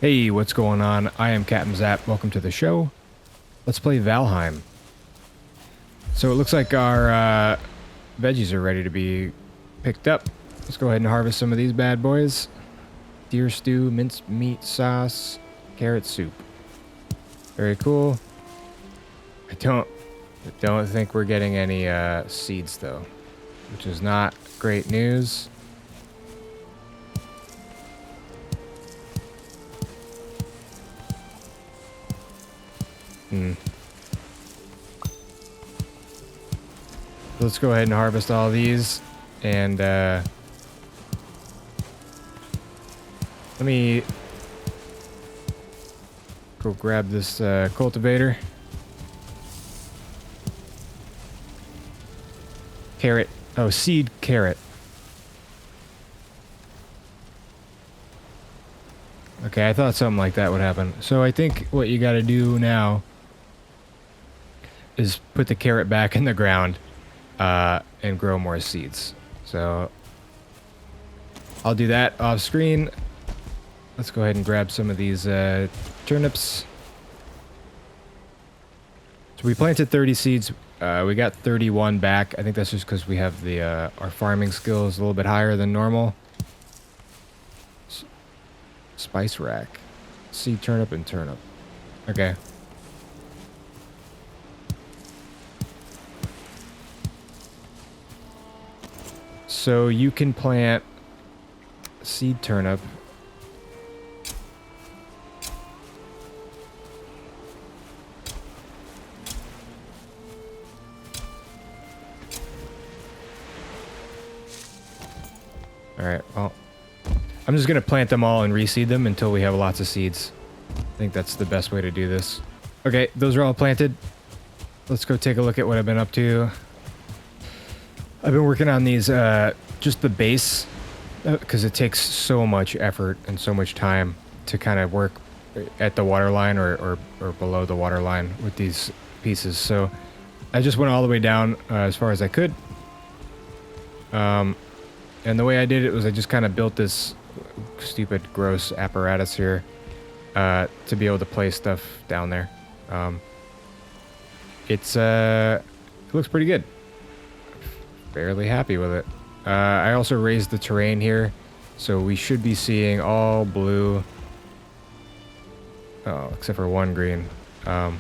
Hey, what's going on? I am Captain Zap. Welcome to the show. Let's play Valheim. So it looks like our veggies are ready to be picked up. Let's go ahead and harvest some of these bad boys. Deer stew, minced meat sauce, carrot soup. Very cool. I don't think we're getting any seeds though, which is not great news. Let's go ahead and harvest all these, and let me go grab this cultivator. Carrot. Oh, seed carrot. Okay, I thought something like that would happen. So I think what you gotta do now is put the carrot back in the ground and grow more seeds. So I'll do that off screen. Let's go ahead and grab some of these turnips. So we planted 30 seeds. We got 31 back. I think that's just because we have the our farming skills a little bit higher than normal. Spice rack. Seed turnip and turnip. Okay. So you can plant seed turnip. Alright, well, I'm just going to plant them all and reseed them until we have lots of seeds. I think that's the best way to do this. Okay, those are all planted. Let's go take a look at what I've been up to. I've been working on these, just the base, because it takes so much effort and so much time to kind of work at the water line or below the water line with these pieces. So I just went all the way down as far as I could. And the way I did it was I just kind of built this stupid, gross apparatus here to be able to place stuff down there. It looks pretty good. Fairly happy with it. I also raised the terrain here, so we should be seeing all blue. Oh, except for one green. Yeah,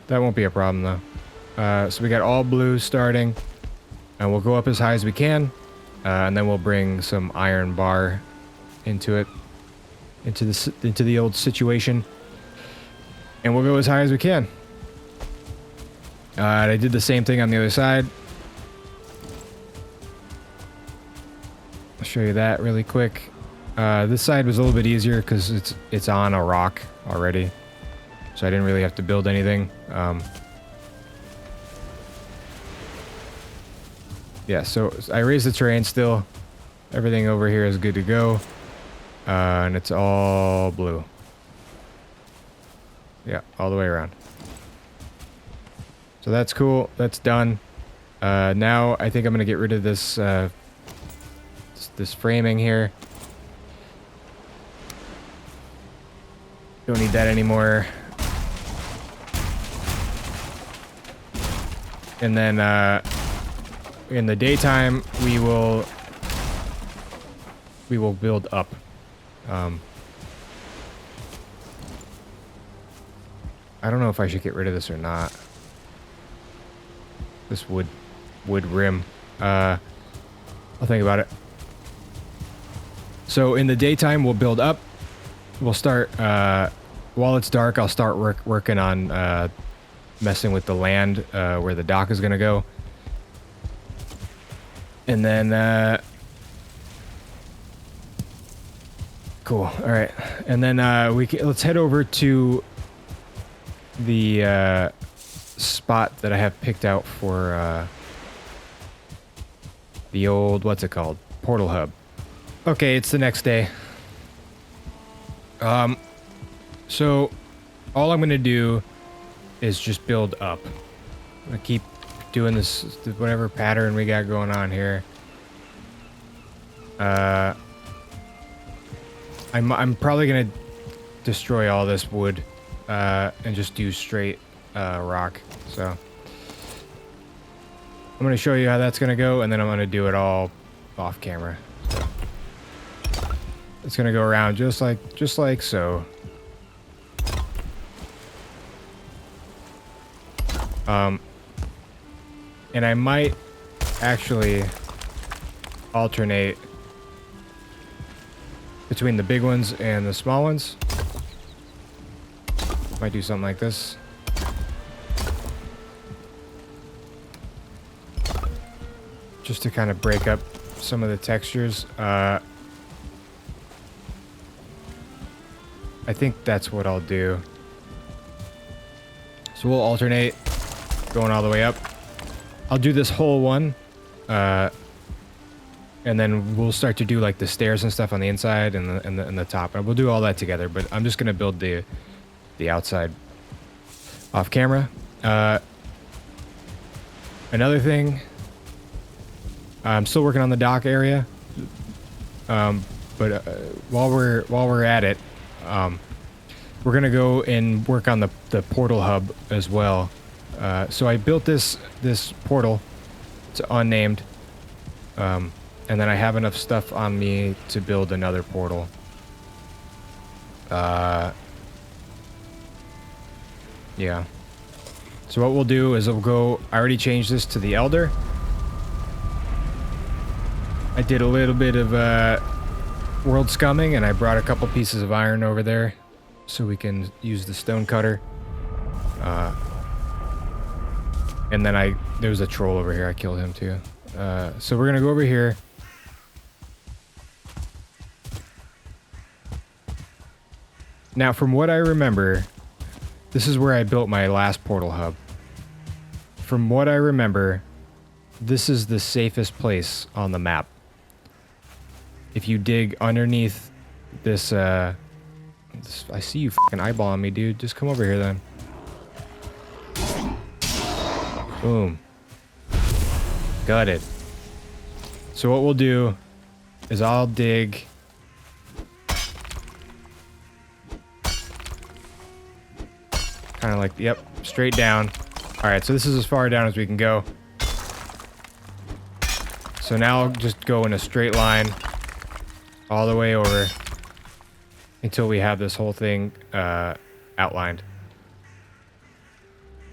that won't be a problem though. So we got all blue starting, and we'll go up as high as we can, and then we'll bring some iron bar into it, into the old situation, and we'll go as high as we can. I did the same thing on the other side. I'll show you that really quick. This side was a little bit easier because it's on a rock already, so I didn't really have to build anything. Yeah, so I raised the terrain still. Everything over here is good to go, and it's all blue. Yeah, all the way around. So that's cool. That's done. Now I think I'm gonna get rid of this this framing here. Don't need that anymore. And then in the daytime we will build up. I don't know if I should get rid of this or not. This wood rim. I'll think about it. So in the daytime, we'll build up. We'll start, while it's dark, I'll start working on messing with the land where the dock is going to go. And then, cool. All right. And then let's head over to the spot that I have picked out for the old, what's it called? Portal hub. Okay, it's the next day. So all I'm gonna do is just build up. I'm gonna keep doing this, whatever pattern we got going on here. I'm probably gonna destroy all this wood and just do straight rock. So I'm gonna show you how that's gonna go, and then I'm gonna do it all off camera. So it's gonna go around just like so. And I might actually alternate between the big ones and the small ones. Might do something like this. Just to kind of break up some of the textures. I think that's what I'll do. So we'll alternate going all the way up. I'll do this whole one. And then we'll start to do like the stairs and stuff on the inside and the top. And we'll do all that together, but I'm just gonna build the outside off camera. Another thing, I'm still working on the dock area. But while we're at it, we're gonna go and work on the portal hub as well. So I built this portal. It's unnamed. And then I have enough stuff on me to build another portal. Yeah. So what we'll do is we'll go... I already changed this to the Elder. I did a little bit of world scumming, and I brought a couple pieces of iron over there so we can use the stone cutter. And then there was a troll over here. I killed him too. So we're gonna go over here. Now, from what I remember, this is where I built my last portal hub. From what I remember, this is the safest place on the map. If you dig underneath this, I see you fucking eyeballing me, dude. Just come over here then. Boom. Got it. So what we'll do is I'll dig... kind of like, yep, straight down. Alright, so this is as far down as we can go. So now I'll just go in a straight line all the way over until we have this whole thing outlined.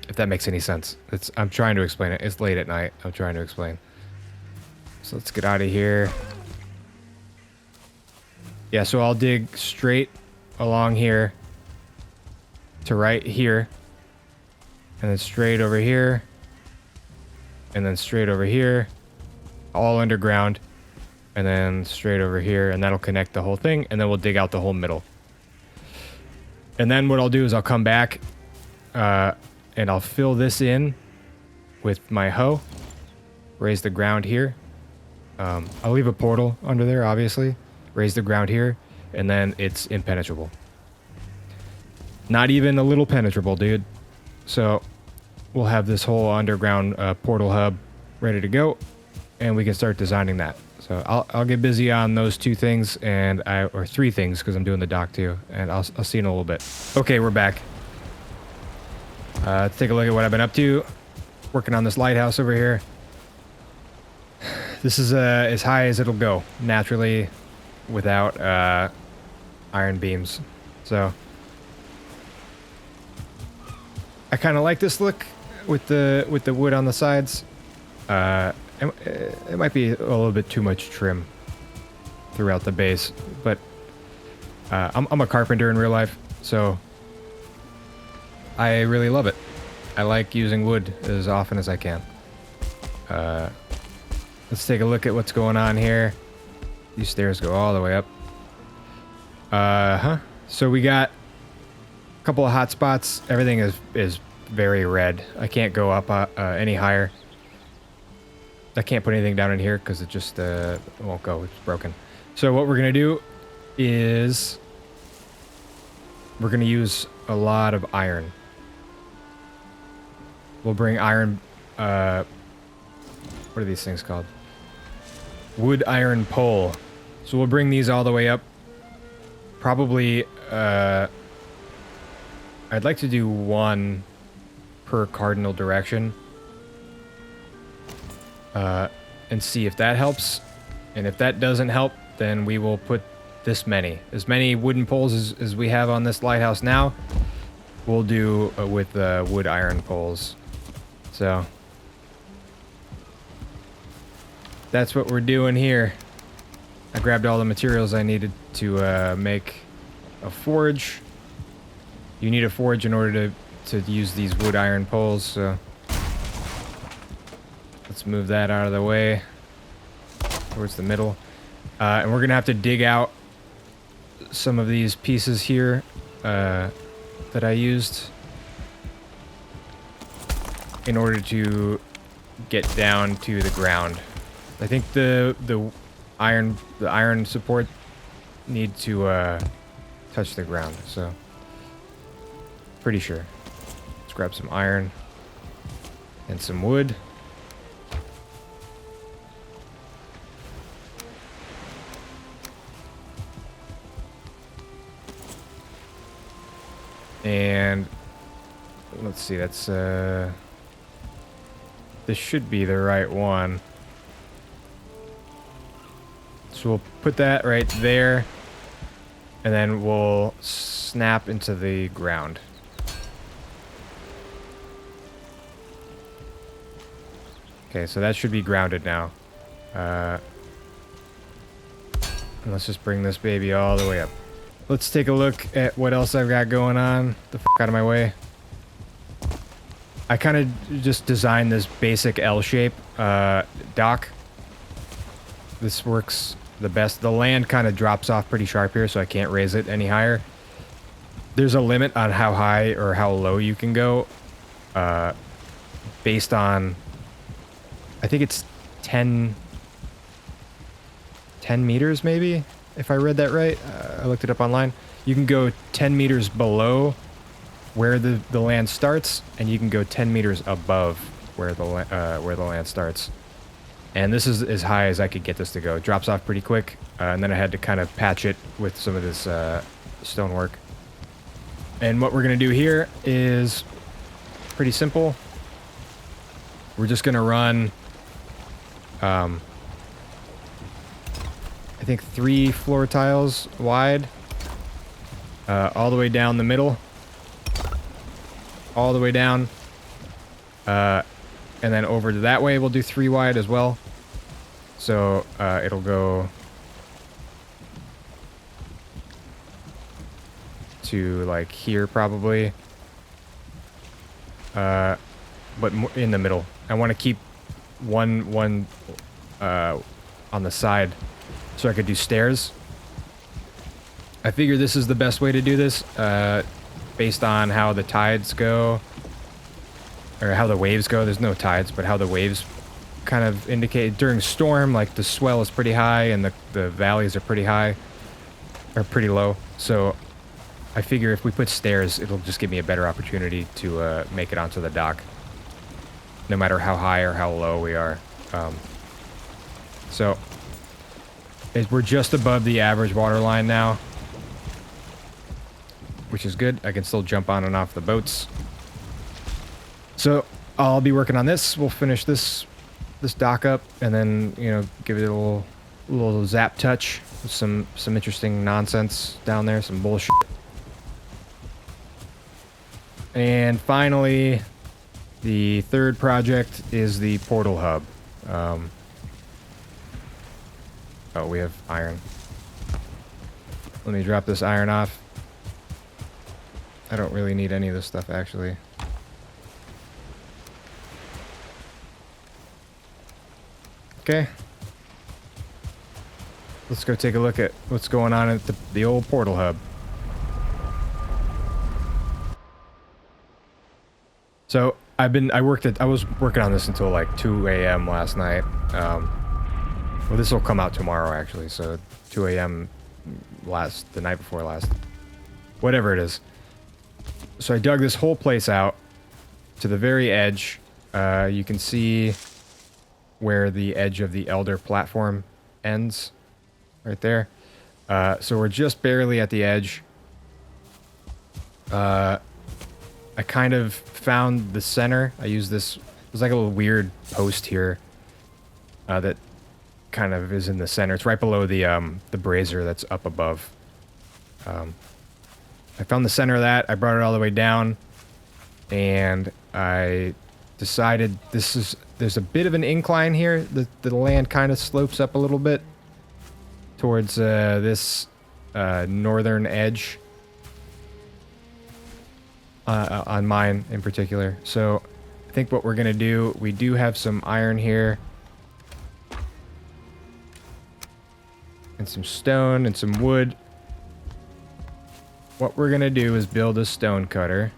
If that makes any sense. I'm trying to explain it. It's late at night. I'm trying to explain. So let's get out of here. Yeah, so I'll dig straight along here to right here, and then straight over here, and then straight over here, all underground, and then straight over here, and that'll connect the whole thing, and then we'll dig out the whole middle. And then what I'll do is I'll come back and I'll fill this in with my hoe, raise the ground here. I'll leave a portal under there, obviously, raise the ground here, and then it's impenetrable. Not even a little penetrable, dude. So we'll have this whole underground portal hub ready to go, and we can start designing that. So I'll get busy on those two things, or three things, because I'm doing the dock too, and I'll see you in a little bit. Okay, we're back. Let's take a look at what I've been up to. Working on this lighthouse over here. This is as high as it'll go naturally, without iron beams. So I kind of like this look with the wood on the sides. It might be a little bit too much trim throughout the base, but I'm a carpenter in real life, so I really love it. I like using wood as often as I can. Let's take a look at what's going on here. These stairs go all the way up. So we got a couple of hot spots. Everything is very red. I can't go up any higher. I can't put anything down in here because it just won't go. It's broken. So what we're going to do is we're going to use a lot of iron. We'll bring iron... what are these things called? Wood iron pole. So we'll bring these all the way up. Probably, I'd like to do one per cardinal direction. And see if that helps. And if that doesn't help, then we will put this many. As many wooden poles as we have on this lighthouse now, we'll do with wood iron poles. So that's what we're doing here. I grabbed all the materials I needed to make a forge. You need a forge in order to use these wood iron poles, so let's move that out of the way towards the middle. And we're gonna have to dig out some of these pieces here that I used in order to get down to the ground. I think the iron support need to touch the ground, so pretty sure. Let's grab some iron and some wood. And let's see, that's this should be the right one. So we'll put that right there, and then we'll snap into the ground. Okay, so that should be grounded now. And let's just bring this baby all the way up. Let's take a look at what else I've got going on. The f*** out of my way. I kind of just designed this basic L-shape dock. This works the best. The land kind of drops off pretty sharp here, so I can't raise it any higher. There's a limit on how high or how low you can go based on, I think it's 10 meters maybe, if I read that right. I looked it up online. You can go 10 meters below where the land starts, and you can go 10 meters above where the land starts. And this is as high as I could get this to go. It drops off pretty quick, and then I had to kind of patch it with some of this stonework. And what we're gonna do here is pretty simple. We're just gonna run I think 3 floor tiles wide, all the way down the middle, all the way down, and then over to that way we'll do 3 wide as well. So it'll go to like here probably, but in the middle. I want to keep one on the side, so I could do stairs. I figure this is the best way to do this, based on how the tides go, or how the waves go. There's no tides, but how the waves kind of indicate. During storm, like the swell is pretty high and the valleys are pretty high, or pretty low. So I figure if we put stairs, it'll just give me a better opportunity to make it onto the dock, no matter how high or how low we are. So we're just above the average water line now, which is good. I can still jump on and off the boats. So I'll be working on this. We'll finish this dock up, and then, you know, give it a little zap touch with some interesting nonsense down there, some bullshit. And finally, the third project is the portal hub. Oh, we have iron. Let me drop this iron off. I don't really need any of this stuff, actually. Okay. Let's go take a look at what's going on at the old portal hub. So I was working on this until like 2 a.m. last night. Well, this will come out tomorrow, actually, so 2 a.m. the night before last. Whatever it is. So I dug this whole place out to the very edge. You can see where the edge of the Elder platform ends, right there. So we're just barely at the edge. I kind of found the center. I used this. There's like a little weird post here that kind of is in the center. It's right below the brazier that's up above. I found the center of that. I brought it all the way down, and I decided there's a bit of an incline here. The land kind of slopes up a little bit towards this northern edge on mine in particular. So I think what we're gonna do, we do have some iron here and some stone and some wood. What we're gonna do is build a stone cutter.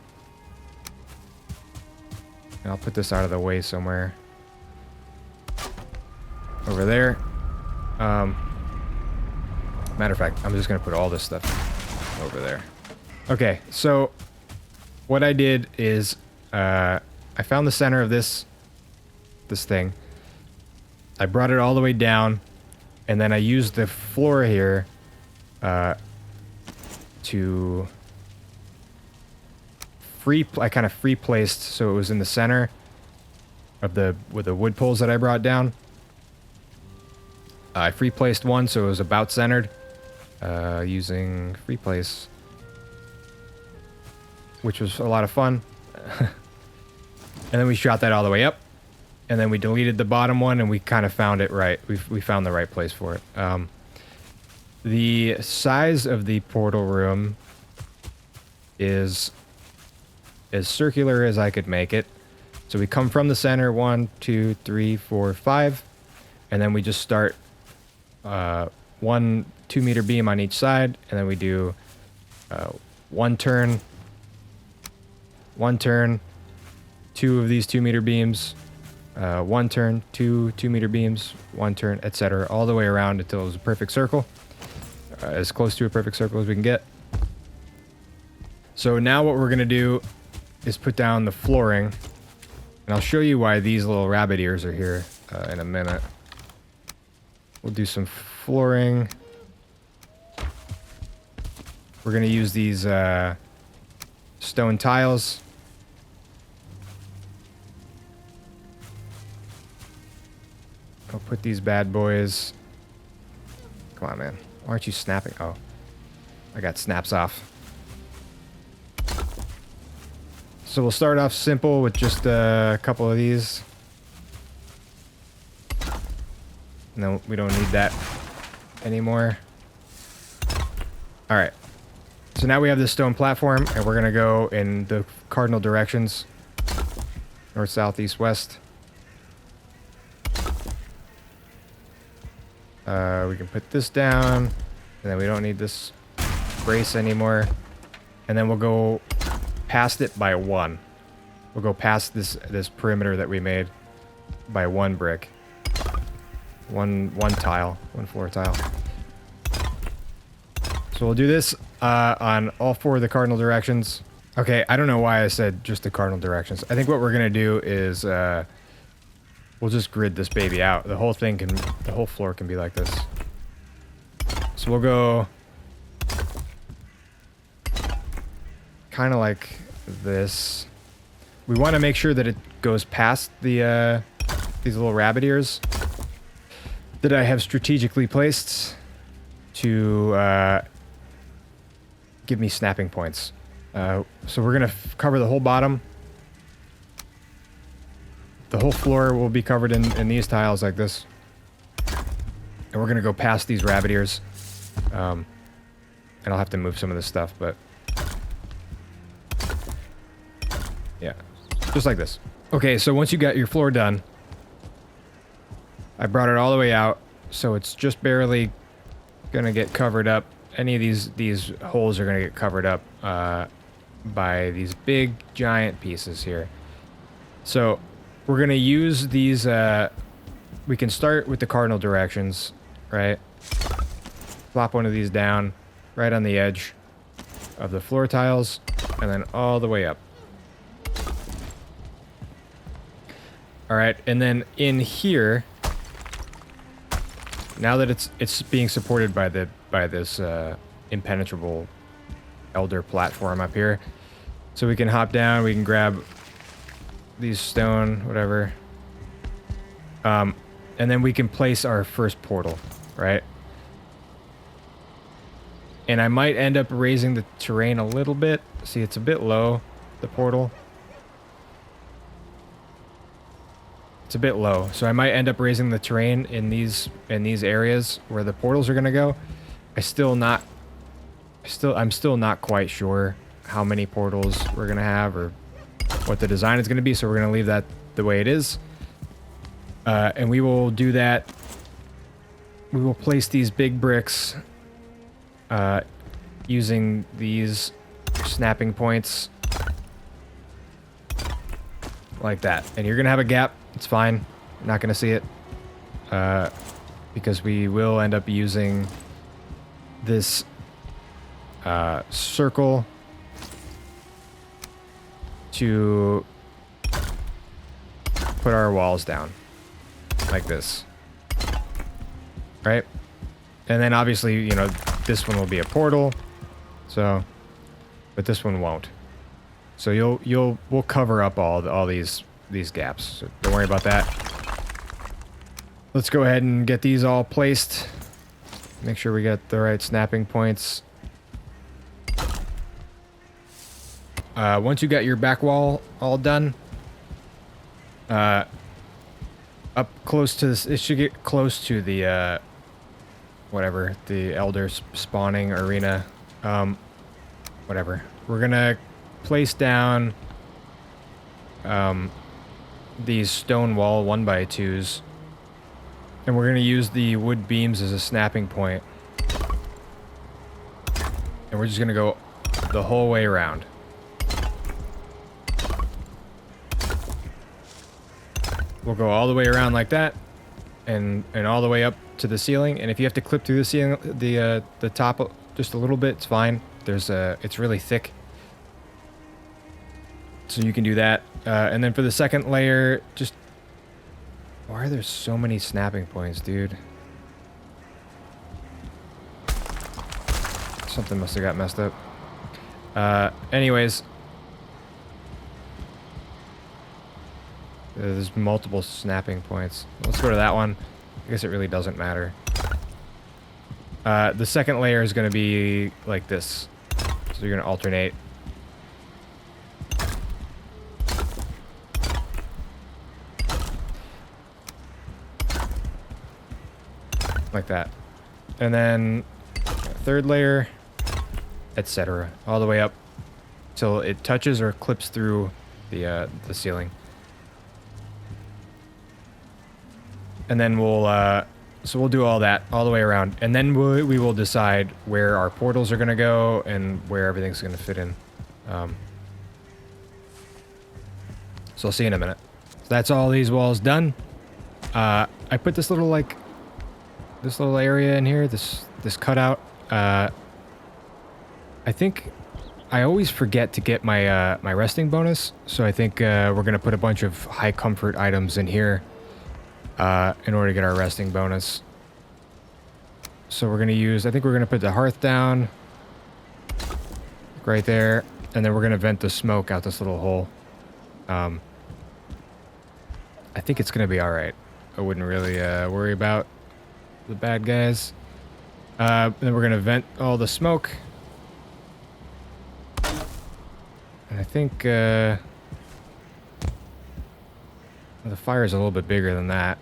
And I'll put this out of the way somewhere. Over there. Matter of fact, I'm just gonna put all this stuff over there. Okay, so what I did is I found the center of this thing. I brought it all the way down, and then I used the floor here to I kind of free placed so it was in the center of with the wood poles that I brought down. I free placed one so it was about centered using free place, which was a lot of fun. And then we shot that all the way up, and then we deleted the bottom one, and we kind of found it right. We found the right place for it. The size of the portal room is as circular as I could make it. So we come from the center, 1, 2, 3, 4, 5, and then we just start 1 2-meter beam on each side, and then we do 1 turn, 2 of these 2-meter beams, 1 turn, 2 2-meter beams, 1 turn, etc., all the way around until it was a perfect circle, as close to a perfect circle as we can get. So now what we're gonna do is put down the flooring, and I'll show you why these little rabbit ears are here in a minute. We'll do some flooring. We're gonna use these stone tiles. I'll put these bad boys. Come on, man. Why aren't you snapping? Oh, I got snaps off. So we'll start off simple with just a couple of these. No, we don't need that anymore. All right. So now we have this stone platform, and we're gonna go in the cardinal directions. North, south, east, west. We can put this down, and then we don't need this brace anymore. And then we'll go past it by 1. We'll go past this perimeter that we made by 1 brick. One tile, 1 floor tile. So we'll do this on all 4 of the cardinal directions. Okay, I don't know why I said just the cardinal directions. I think what we're gonna do is we'll just grid this baby out. The whole floor can be like this. So we'll go kind of like this. We want to make sure that it goes past the these little rabbit ears that I have strategically placed to give me snapping points. So we're gonna cover the whole bottom. The whole floor will be covered in these tiles like this. And we're gonna go past these rabbit ears. And I'll have to move some of this stuff, but yeah, just like this. Okay, so once you got your floor done, I brought it all the way out, so it's just barely gonna get covered up. Any of these holes are gonna get covered up by these big giant pieces here. So we're gonna use these. We can start with the cardinal directions, right? Plop one of these down right on the edge of the floor tiles, and then all the way up. All right, and then in here, now that it's being supported by this impenetrable elder platform up here. So we can hop down, we can grab these stone, whatever. And then we can place our first portal, right? And I might end up raising the terrain a little bit. See, it's a bit low, the portal. It's a bit low, so I might end up raising the terrain in these areas where the portals are gonna go. I'm still not quite sure how many portals we're gonna have or what the design is gonna be, so we're gonna leave that the way it is. And we will do that. We will place these big bricks using these snapping points like that. And you're gonna have a gap. It's fine. You're not gonna see it because we will end up using this circle to put our walls down like this, right? And then obviously, you know, this one will be a portal, so, but this one won't. So we'll cover up all these gaps, so don't worry about that. Let's go ahead and get these all placed. Make sure we get the right snapping points. Once you got your back wall all done, up close to this, it should get close to the whatever, the elder spawning arena, whatever. We're gonna place down these stone wall 1x2s, and we're gonna use the wood beams as a snapping point, and we're just gonna go the whole way around. We'll go all the way around like that, and all the way up to the ceiling. And if you have to clip through the ceiling, the top just a little bit, it's fine. It's really thick, so you can do that. And then for the second layer, just why are there so many snapping points, dude? Something must have got messed up. Anyways. There's multiple snapping points. Let's go to that one. I guess it really doesn't matter. The second layer is going to be like this. So you're going to alternate. Like that. And then third layer, etc. All the way up till it touches or clips through the ceiling. And then we'll do all that all the way around, and then we will decide where our portals are gonna go and where everything's gonna fit in. So I'll see you in a minute. So that's all these walls done. I put this little area in here, this cutout. I think I always forget to get my my resting bonus, so I think we're gonna put a bunch of high comfort items in here. In order to get our resting bonus. So we're going to use, I think we're going to put the hearth down right there, and then we're going to vent the smoke out this little hole. I think it's going to be all right. I wouldn't really worry about the bad guys. Then we're going to vent all the smoke. And I think the fire is a little bit bigger than that.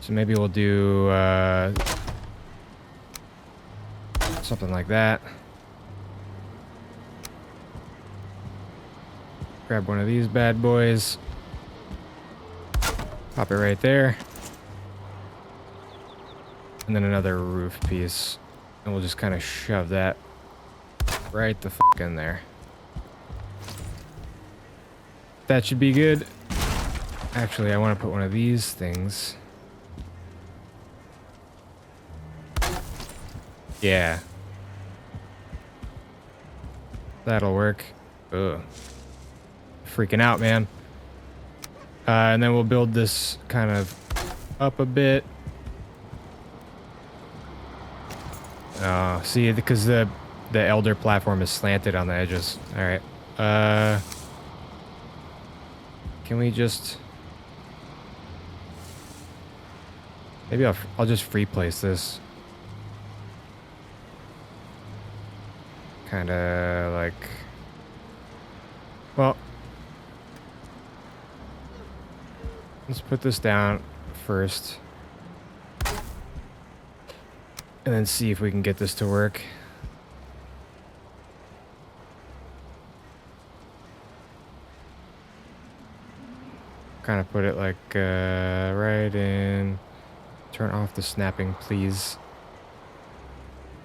So maybe we'll do something like that. Grab one of these bad boys. Pop it right there. And then another roof piece. And we'll just kind of shove that right the fuck in there. That should be good. Actually, I want to put one of these things. Yeah. That'll work. Ugh. Freaking out, man. And then we'll build this kind of up a bit. See, because the elder platform is slanted on the edges. All right. Can we just... Maybe I'll just free place this. Kind of like... Well... Let's put this down first. And then see if we can get this to work. Kind of put it like right in... Turn off the snapping, please.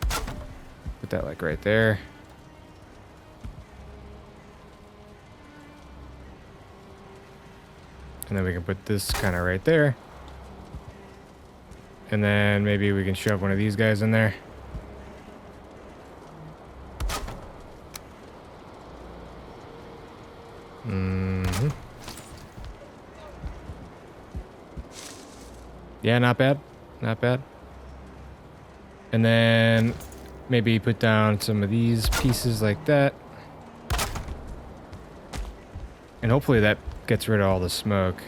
Put that like right there. And then we can put this kind of right there. And then maybe we can shove one of these guys in there. Mm-hmm. Yeah, not bad. Not bad. And then maybe put down some of these pieces like that. And hopefully that gets rid of all the smoke.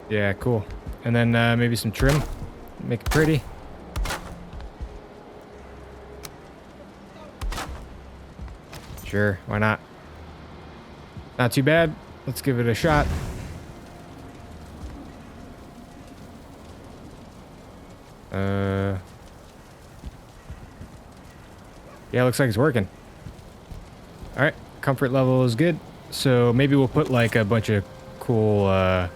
Yeah, cool. And then maybe some trim. Make it pretty. Sure, why not? Not too bad. Let's give it a shot. Yeah, looks like it's working. All right, comfort level is good. So maybe we'll put like a bunch of cool, I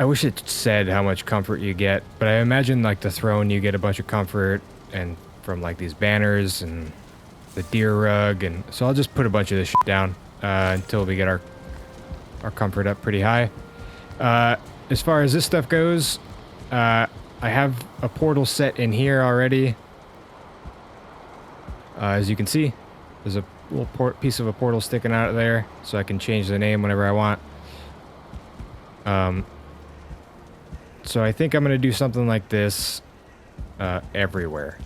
wish it said how much comfort you get, but I imagine like the throne you get a bunch of comfort, and from like these banners and the deer rug, and so I'll just put a bunch of this shit down until we get our comfort up pretty high. As far as this stuff goes, I have a portal set in here already. As you can see, there's a little piece of a portal sticking out of there, so I can change the name whenever I want. So I think I'm going to do something like this everywhere.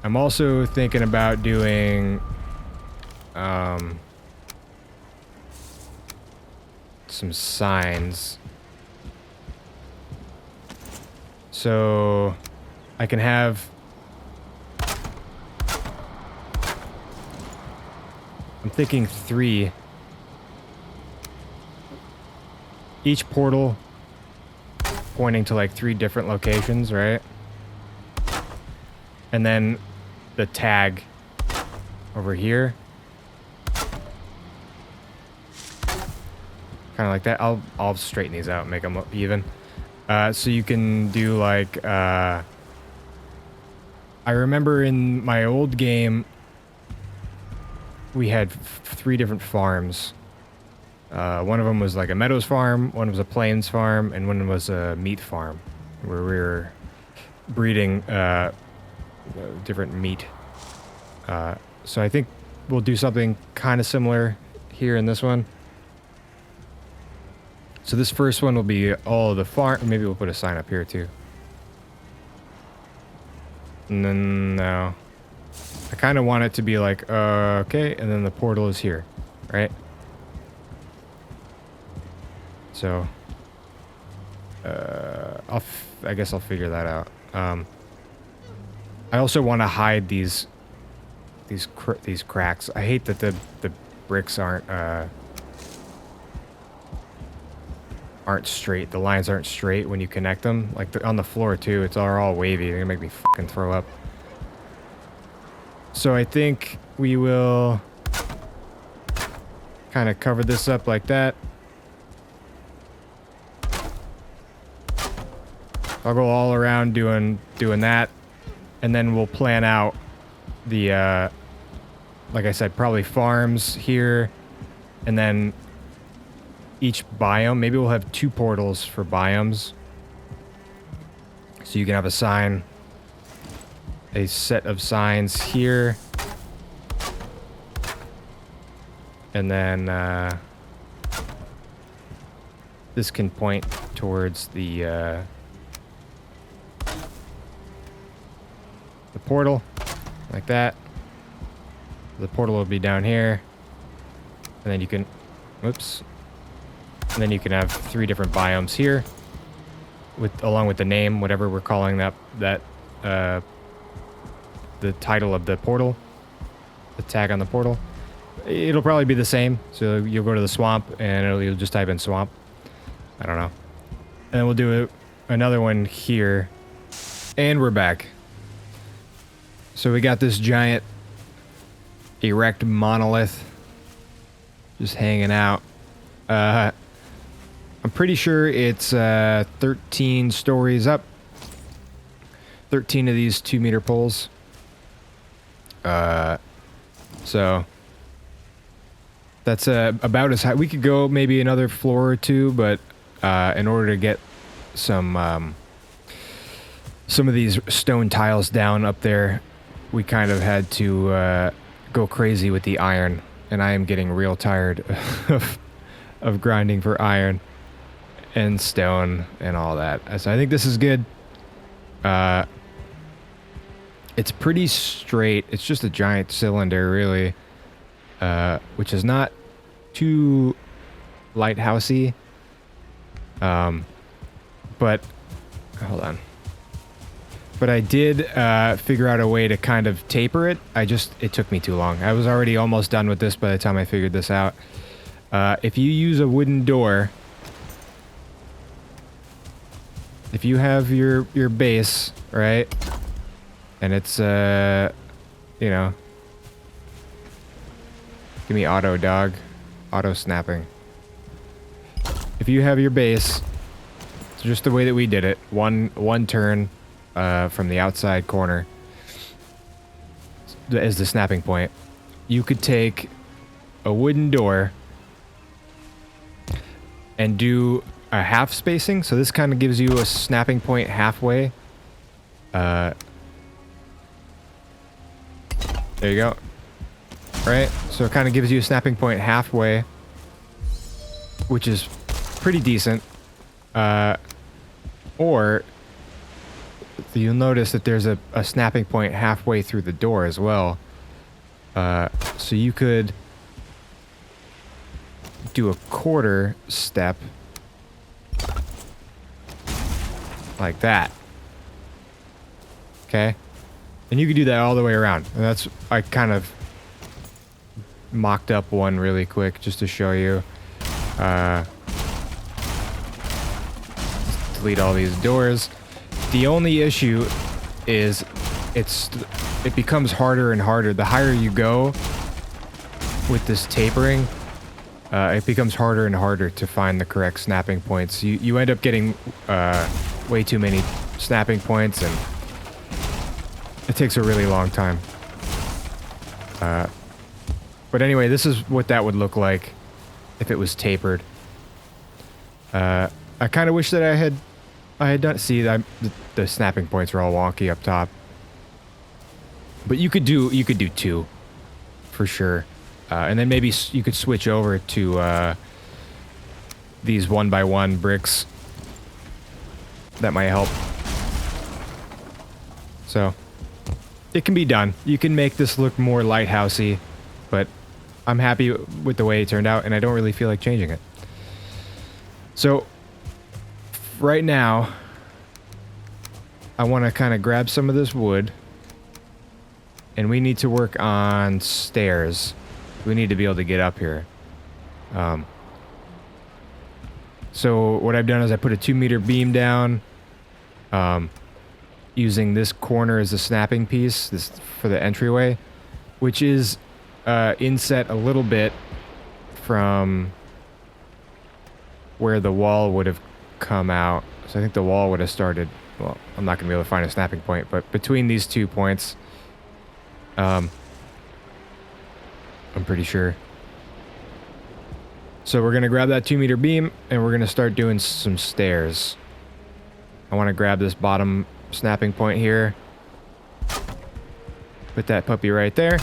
I'm also thinking about doing some signs. So I can have... I'm thinking 3. Each portal pointing to like 3 different locations, right? And then the tag over here. Kind of like that. I'll straighten these out and make them even. So you can do like... I remember in my old game, we had 3 different farms. One of them was like a meadows farm, one was a plains farm, and one was a meat farm, where we were breeding different meat. So I think we'll do something kind of similar here in this one. So this first one will be all of the farm. Maybe we'll put a sign up here too. And then no. I kind of want it to be like, okay, and then the portal is here, right? So, I guess I'll figure that out. I also want to hide these cracks. I hate that the bricks aren't straight. The lines aren't straight when you connect them. Like on the floor too, it's all wavy. They're gonna make me fucking throw up. So I think we will kind of cover this up like that. I'll go all around doing that, and then we'll plan out the like I said, probably farms here, and then each biome. Maybe we'll have 2 portals for biomes, so you can have a sign, a set of signs here, And then this can point towards the portal, like that. The portal will be down here. And then you can, whoops. And then you can have 3 different biomes here, along with the name, whatever we're calling that the title of the portal, the tag on the portal. It'll probably be the same. So you'll go to the swamp and you'll just type in swamp. I don't know. And then we'll do another one here, and we're back. So we got this giant erect monolith just hanging out. I'm pretty sure it's 13 stories up. 13 of these 2-meter poles. So that's about as high. We could go maybe another floor or 2, but in order to get some of these stone tiles down up there, we kind of had to go crazy with the iron, and I am getting real tired of grinding for iron and stone and all that. So I think this is good. It's pretty straight. It's just a giant cylinder, really, which is not too lighthousey. But hold on. But I did figure out a way to kind of taper it. It took me too long. I was already almost done with this by the time I figured this out. If you use a wooden door, if you have your base, right, and it's, you know, give me auto, dog. Auto snapping. If you have your base, it's just the way that we did it. One turn from the outside corner as the snapping point. You could take a wooden door and do a half spacing. So this kind of gives you a snapping point halfway. There you go. Right? So it kind of gives you a snapping point halfway, which is pretty decent. Or you'll notice that there's a snapping point halfway through the door as well. So you could do a quarter step like that. Okay? And you could do that all the way around. And I kind of mocked up one really quick just to show you. Delete all these doors. The only issue is it becomes harder and harder. The higher you go with this tapering, it becomes harder and harder to find the correct snapping points. You end up getting way too many snapping points, and it takes a really long time. But anyway, this is what that would look like if it was tapered. I kind of wish that I had done. See, the snapping points are all wonky up top. But you could do 2, for sure. And then maybe you could switch over to these 1x1 bricks. That might help. So it can be done. You can make this look more lighthousey, but I'm happy with the way it turned out, and I don't really feel like changing it. So right now, I want to kind of grab some of this wood, and we need to work on stairs. We need to be able to get up here. So what I've done is I put a 2-meter beam down, using this corner as a snapping piece, this for the entryway, which is inset a little bit from where the wall would have come out. So I think the wall would have started, well, I'm not going to be able to find a snapping point, but between these 2 points, I'm pretty sure. So we're going to grab that 2-meter beam, and we're going to start doing some stairs. I want to grab this bottom snapping point here. Put that puppy right there.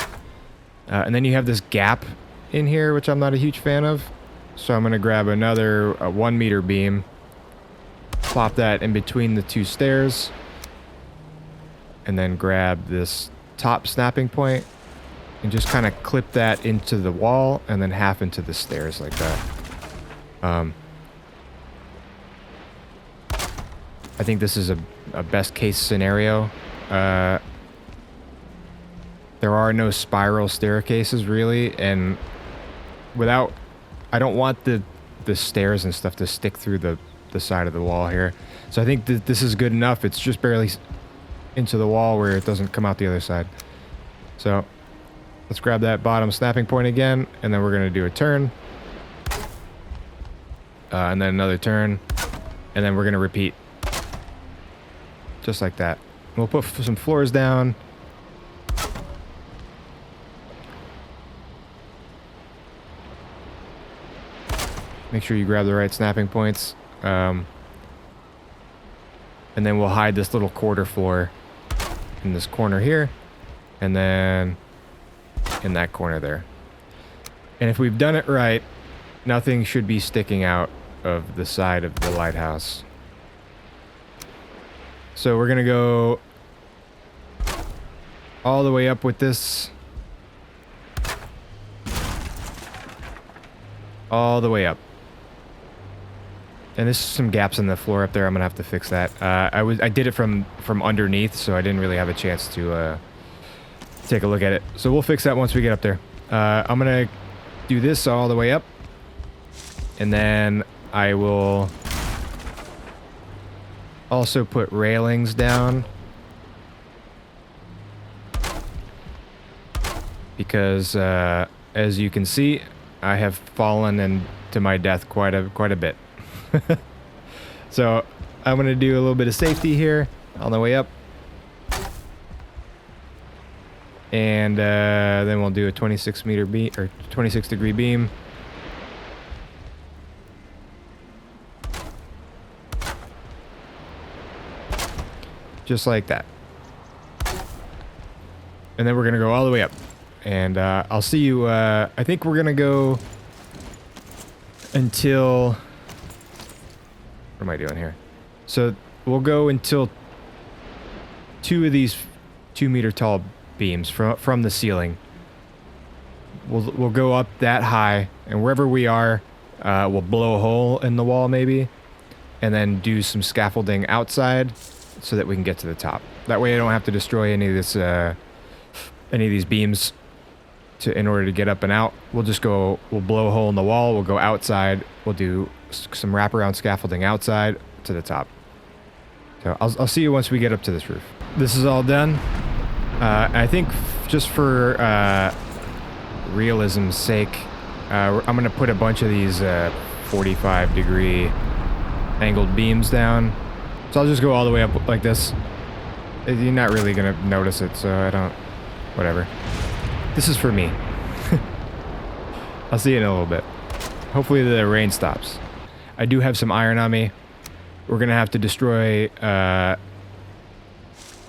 And then you have this gap in here, which I'm not a huge fan of. So I'm going to grab another 1 meter beam, plop that in between the 2 stairs, and then grab this top snapping point and just kind of clip that into the wall and then half into the stairs like that. I think this is a best case scenario. There are no spiral staircases really, and I don't want the stairs and stuff to stick through the side of the wall here. So I think that this is good enough. It's just barely into the wall where it doesn't come out the other side. So let's grab that bottom snapping point again, and then we're going to do a turn. And then another turn. And then we're going to repeat. Just like that. We'll put some floors down. Make sure you grab the right snapping points. And then we'll hide this little quarter floor in this corner here. And then in that corner there. And if we've done it right, nothing should be sticking out of the side of the lighthouse. So we're gonna go all the way up with this. All the way up. And there's some gaps in the floor up there. I'm gonna have to fix that. I did it from underneath, so I didn't really have a chance to take a look at it. So we'll fix that once we get up there. I'm gonna do this all the way up, and then I will also put railings down, because as you can see, I have fallen to my death quite a bit. So I'm gonna do a little bit of safety here on the way up, and then we'll do a 26 meter beam, or 26 degree beam. Just like that. And then we're gonna go all the way up, and I'll see you. I think we're gonna go until, what am I doing here? So we'll go until 2 of these 2 meter tall beams from the ceiling. We'll go up that high, and wherever we are, we'll blow a hole in the wall maybe, and then do some scaffolding outside so that we can get to the top. That way I don't have to destroy any of these beams in order to get up and out. We'll blow a hole in the wall, we'll go outside, we'll do some wraparound scaffolding outside to the top. So I'll see you once we get up to this roof. This is all done. I think just for realism's sake, I'm gonna put a bunch of these 45 degree angled beams down. So I'll just go all the way up like this. You're not really gonna notice it, so whatever. This is for me. I'll see you in a little bit. Hopefully the rain stops. I do have some iron on me. We're gonna have to destroy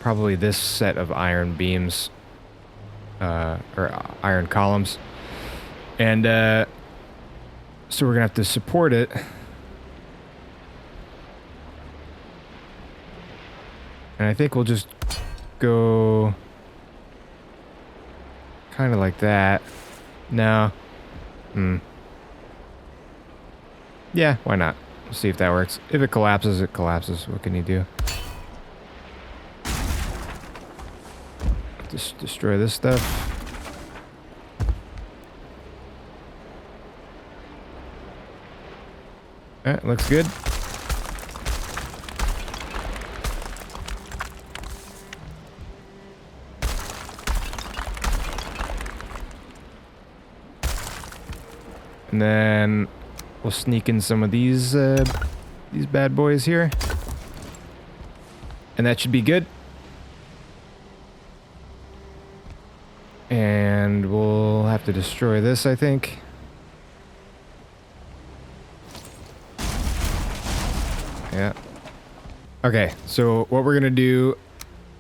probably this set of iron beams, or iron columns. And so we're gonna have to support it. And I think we'll just go kind of like that. No. Yeah, why not? We'll see if that works. If it collapses, it collapses. What can you do? Just destroy this stuff. Alright, looks good. And then we'll sneak in some of these bad boys here. And that should be good. And we'll have to destroy this, I think. Yeah. Okay, so what we're gonna do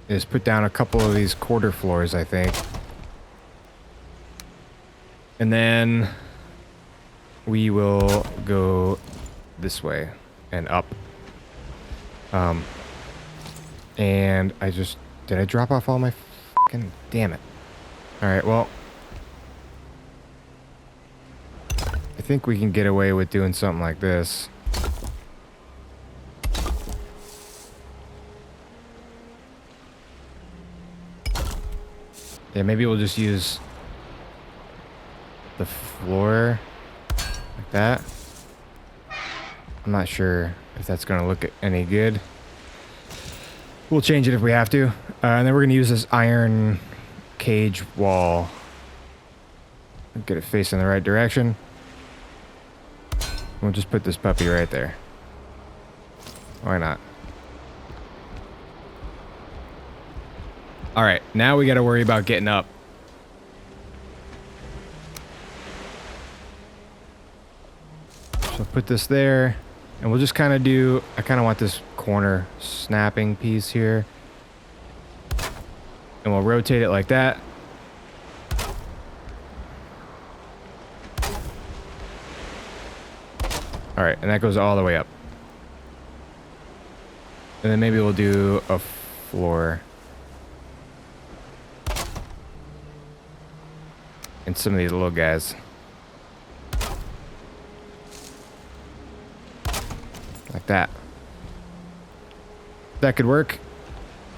is put down a couple of these quarter floors, I think. And then we will go this way and up. And did I drop off all my fucking, damn it. All right, well, I think we can get away with doing something like this. Yeah, maybe we'll just use the floor like that. I'm not sure if that's going to look any good. We'll change it if we have to. And then we're going to use this iron cage wall. Get it facing the right direction. We'll just put this puppy right there. Why not? All right, now we got to worry about getting up. So put this there, and we'll just kind of do, I kind of want this corner snapping piece here. And we'll rotate it like that. All right, and that goes all the way up. And then maybe we'll do a floor. And some of these little guys. Like that. That could work.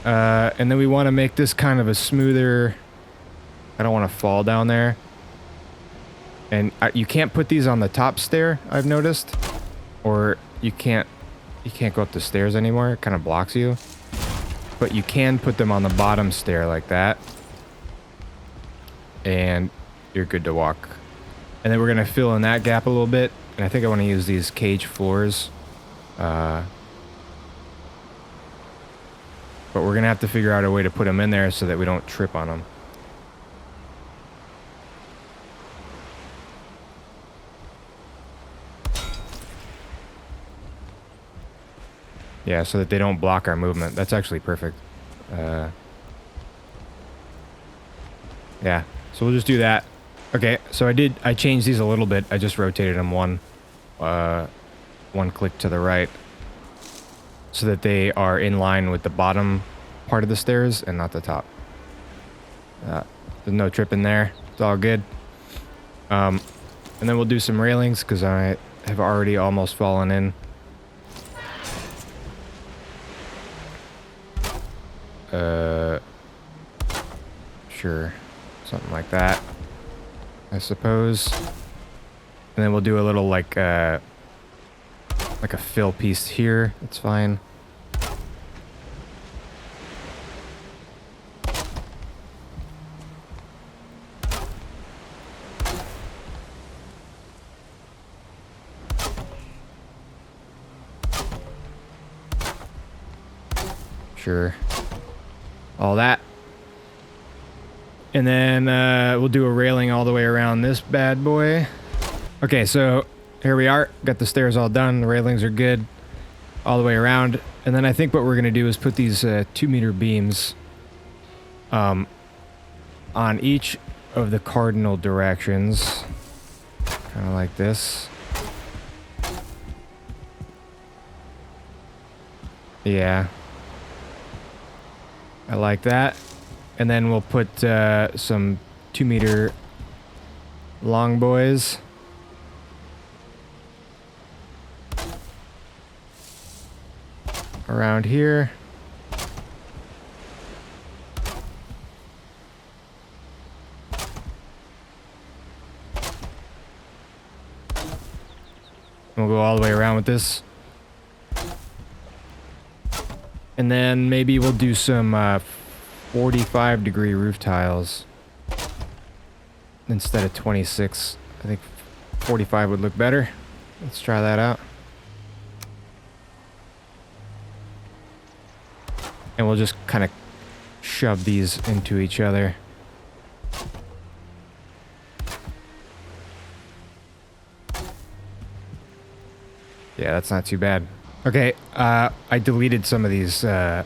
And then we want to make this kind of a smoother... I don't want to fall down there. And you can't put these on the top stair, I've noticed. Or you can't go up the stairs anymore. It kind of blocks you. But you can put them on the bottom stair like that. And you're good to walk. And then we're going to fill in that gap a little bit. And I think I want to use these cage floors. But we're going to have to figure out a way to put them in there so that we don't trip on them. Yeah, so that they don't block our movement. That's actually perfect. Yeah, so we'll just do that. Okay, so I changed these a little bit. I just rotated them one click to the right so that they are in line with the bottom part of the stairs and not the top. There's no tripping there. It's all good. And then we'll do some railings because I have already almost fallen in. Sure. Something like that, I suppose. And then we'll do a little like a fill piece here. That's fine. Sure. All that. And then we'll do a railing all the way around this bad boy. Okay, so here we are. Got the stairs all done. The railings are good all the way around. And then I think what we're going to do is put these 2-meter beams on each of the cardinal directions. Kind of like this. Yeah. I like that. And then we'll put some 2-meter long boys. Around here. We'll go all the way around with this. And then maybe we'll do some 45-degree roof tiles instead of 26. I think 45 would look better. Let's try that out. And we'll just kind of shove these into each other. Yeah, that's not too bad. Okay, I deleted some of these, like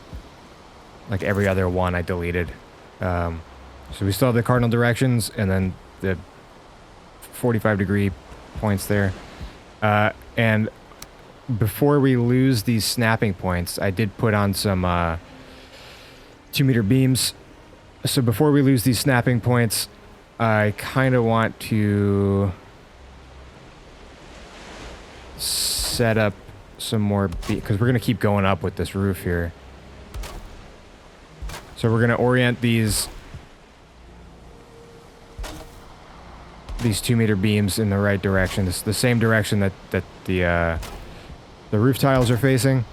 every other one I deleted. So we still have the cardinal directions, and then the 45-degree points there. And before we lose these snapping points, I did put on some 2-meter beams. So before we lose these snapping points, I kind of want to set up some more because we're going to keep going up with this roof here. So we're going to orient these 2-meter beams in the right direction. This the same direction that the roof tiles are facing.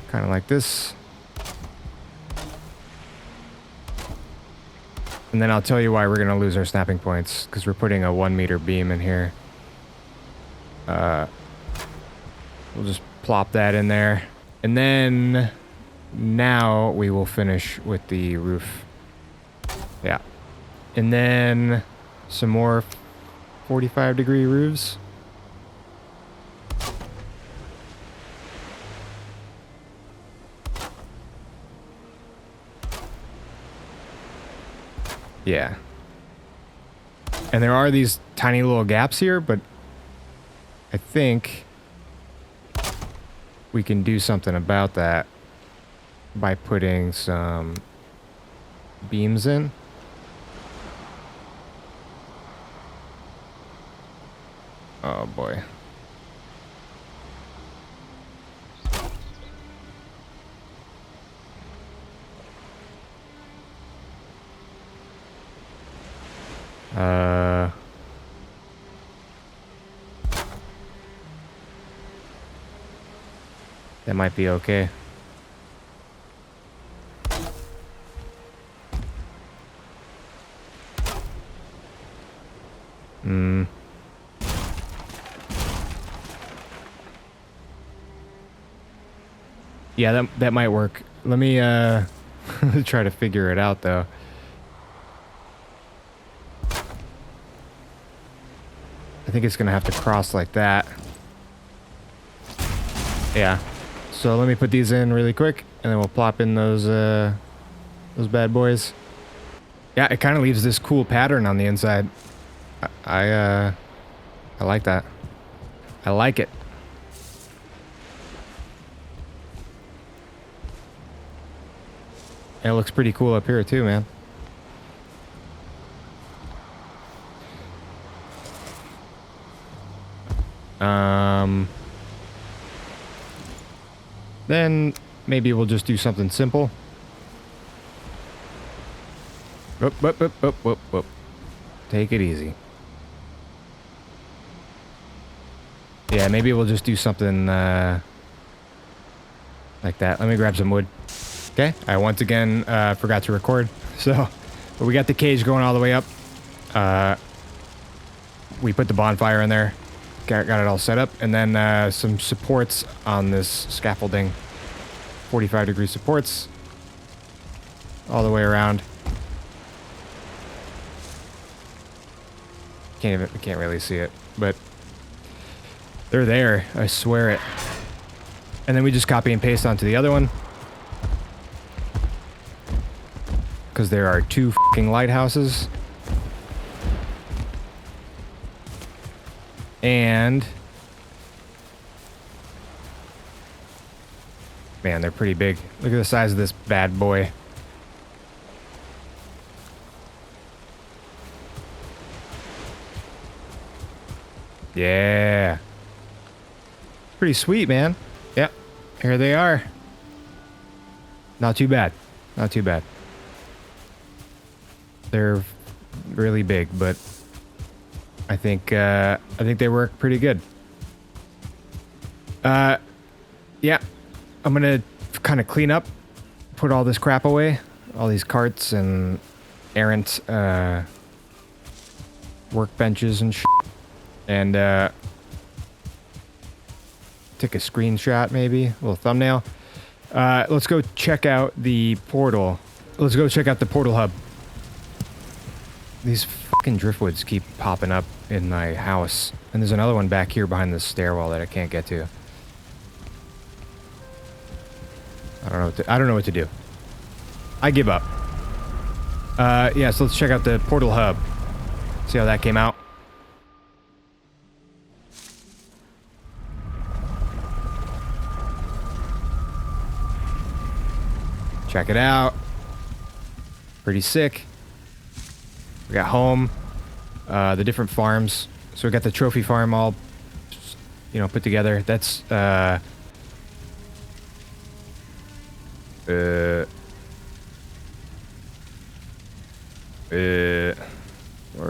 Kind of like this. And then I'll tell you why we're going to lose our snapping points, because we're putting a 1-meter beam in here. We'll just plop that in there. And then now we will finish with the roof. Yeah. And then some more 45-degree roofs. Yeah. And there are these tiny little gaps here, but I think we can do something about that by putting some beams in. Oh boy. That might be okay. Yeah, that might work. Let me try to figure it out though. I think it's gonna have to cross like that. Yeah. So let me put these in really quick, and then we'll plop in those bad boys. Yeah, it kind of leaves this cool pattern on the inside. I like that. I like it. It looks pretty cool up here too, man. Then maybe we'll just do something simple. Whoop, whoop, whoop, whoop, whoop, whoop. Take it easy. Yeah, maybe we'll just do something like that. Let me grab some wood. Okay, I once again forgot to record. So, but we got the cage going all the way up. We put the bonfire in there. Got it all set up. And then some supports on this scaffolding. 45-degree supports. All the way around. Can't really see it, but they're there. I swear it. And then we just copy and paste onto the other one. Because there are 2 fucking lighthouses. And man, they're pretty big. Look at the size of this bad boy. Yeah. Pretty sweet, man. Yep. Here they are. Not too bad. Not too bad. They're really big, but I think they work pretty good. Yeah. I'm gonna kind of clean up, put all this crap away, all these carts and errant workbenches and shit. And take a screenshot, maybe a little thumbnail. Let's go check out the portal. Let's go check out the portal hub. These fucking driftwoods keep popping up in my house, and there's another one back here behind the stairwell that I can't get to. I don't know what to do. I give up. Yeah, so let's check out the portal hub. See how that came out? Check it out. Pretty sick. We got home, the different farms. So we got the trophy farm all, you know, put together. That's, where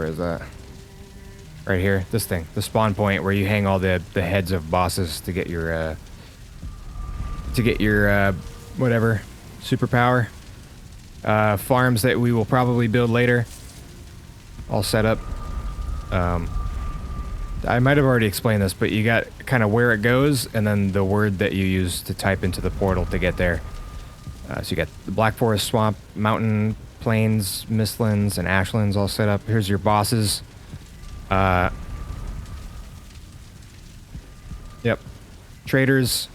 is that? Right here, this thing, the spawn point where you hang all the heads of bosses to get your, whatever, superpower. Farms that we will probably build later. All set up. I might have already explained this, but you got kind of where it goes and then the word that you use to type into the portal to get there. So you got the Black Forest Swamp, Mountain, Plains, Mistlands, and Ashlands all set up. Here's your bosses. Yep. Traders.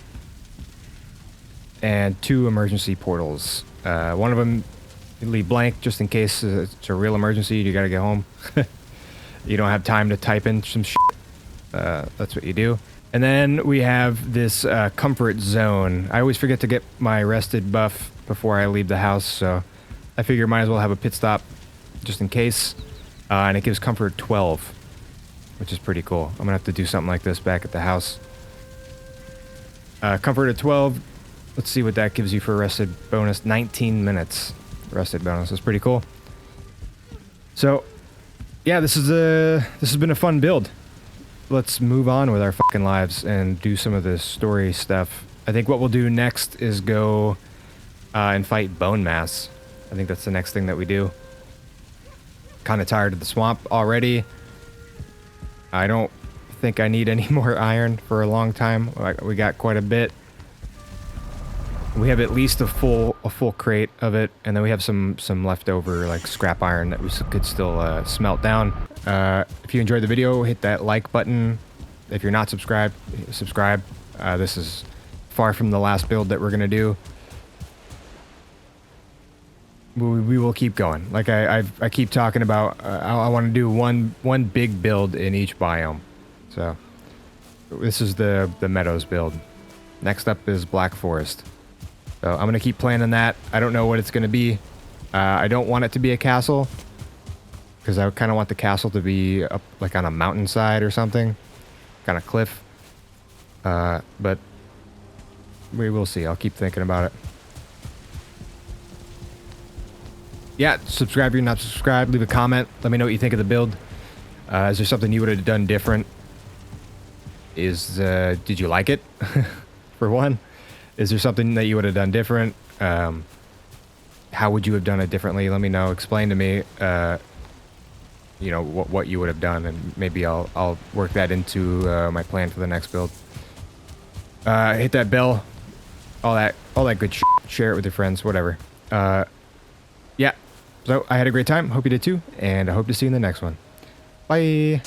And 2 emergency portals. One of them you leave blank just in case it's a real emergency. You gotta get home. You don't have time to type in some shit. That's what you do. And then we have this comfort zone. I always forget to get my rested buff before I leave the house, so I figure might as well have a pit stop just in case. And it gives comfort 12, which is pretty cool. I'm gonna have to do something like this back at the house. Comfort at 12. Let's see what that gives you for a rested bonus. 19 minutes rested bonus. That's pretty cool. So, yeah, this has been a fun build. Let's move on with our fucking lives and do some of the story stuff. I think what we'll do next is go and fight Bone Mass. I think that's the next thing that we do. Kind of tired of the swamp already. I don't think I need any more iron for a long time. We got quite a bit. We have at least a full crate of it, and then we have some leftover like scrap iron that we could still smelt down. If you enjoyed the video, hit that like button. If you're not subscribed, subscribe. This is far from the last build that we're gonna do. We will keep going. Like I keep talking about, I want to do one big build in each biome. So this is the Meadows build. Next up is Black Forest. So I'm gonna keep planning that. I don't know what it's gonna be. I don't want it to be a castle, because I kind of want the castle to be up like on a mountainside or something, kind of cliff. But we will see. I'll keep thinking about it. Yeah, subscribe if you're not subscribed. Leave a comment. Let me know what you think of the build. Is there something you would have done different? Did you like it? For one. Is there something that you would have done different? How would you have done it differently? Let me know. Explain to me, you know, what you would have done, and maybe I'll work that into my plan for the next build. Hit that bell. All that good shit. Share it with your friends, whatever. Yeah. So I had a great time. Hope you did too, and I hope to see you in the next one. Bye.